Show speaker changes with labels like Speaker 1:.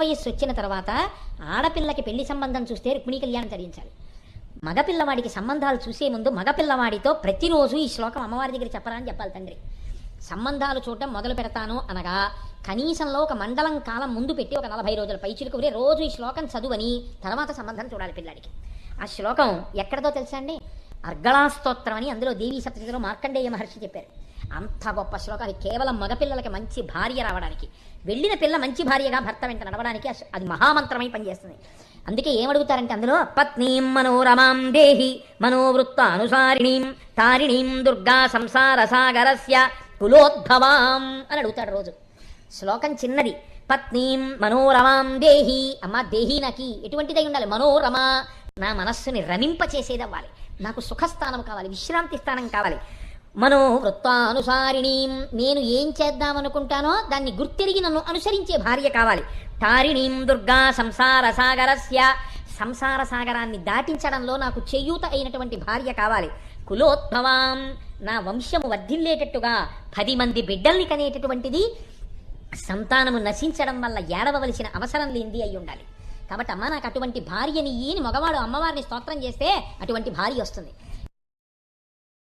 Speaker 1: వయస్సు వచ్చిన తర్వాత ఆడపిల్లకి పెళ్లి సంబంధం చూస్తే రుక్మిణీ కళ్యాణం జరిగించాలి. మగపిల్లవాడికి సంబంధాలు చూసే ముందు మగపిల్లవాడితో ప్రతిరోజు ఈ శ్లోకం అమ్మవారి దగ్గర చెప్పరా అని చెప్పాలి తండ్రి. సంబంధాలు చూడటం మొదలు పెడతాను అనగా కనీసంలో ఒక మండలం కాలం ముందు పెట్టి ఒక 40 రోజుల పైచిలుకు రోజు ఈ శ్లోకం చదువని తర్వాత సంబంధం చూడాలి పిల్లాడికి. ఆ శ్లోకం ఎక్కడదో తెలుసా అండి? అర్గళాస్తోత్రం అని అందులో దేవీ సప్తశతిలో మార్కండేయ మహర్షి చెప్పారు. అంత గొప్ప శ్లోకం. అది కేవలం మగపిల్లలకి మంచి భార్య రావడానికి, వెళ్ళిన పిల్ల మంచి భార్యగా భర్త వెంట నడవడానికి అది మహామంత్రమై పనిచేస్తుంది. అందుకే ఏమడుగుతారంటే అందులో పత్నీం మనోరమాం దేహి మనోవృత్త అనుసారిణీం తారిణీం దుర్గా సంసార సాగరస్య కులోద్భవాం అని అడుగుతాడు రోజు. శ్లోకం చిన్నది. పత్నీం మనోరమాం దేహి, అమ్మ దేహి నాకి ఎటువంటిదై ఉండాలి? మనోరమ, నా మనస్సుని రమింపచేసేది అవ్వాలి, నాకు సుఖస్థానం కావాలి, విశ్రాంతి స్థానం కావాలి. మనోవృత్తానుసారిణీం, నేను ఏం చేద్దామనుకుంటానో దాన్ని గుర్తిరిగి నన్ను అనుసరించే భార్య కావాలి. తారిణీం దుర్గా సంసార సాగరస్య, సంసార సాగరాన్ని దాటించడంలో నాకు చేయూత అయినటువంటి భార్య కావాలి. కులోద్భవాం, నా వంశము వర్ధిల్లేటట్టుగా 10 మంది బిడ్డల్ని కనేటటువంటిది, సంతానము నశించడం వల్ల ఏడవవలసిన అవసరం లేనిది అయి ఉండాలి. కాబట్టి అమ్మ నాకు అటువంటి భార్యని ఈని మగవాడు అమ్మవారిని స్తోత్రం చేస్తే అటువంటి భార్య వస్తుంది.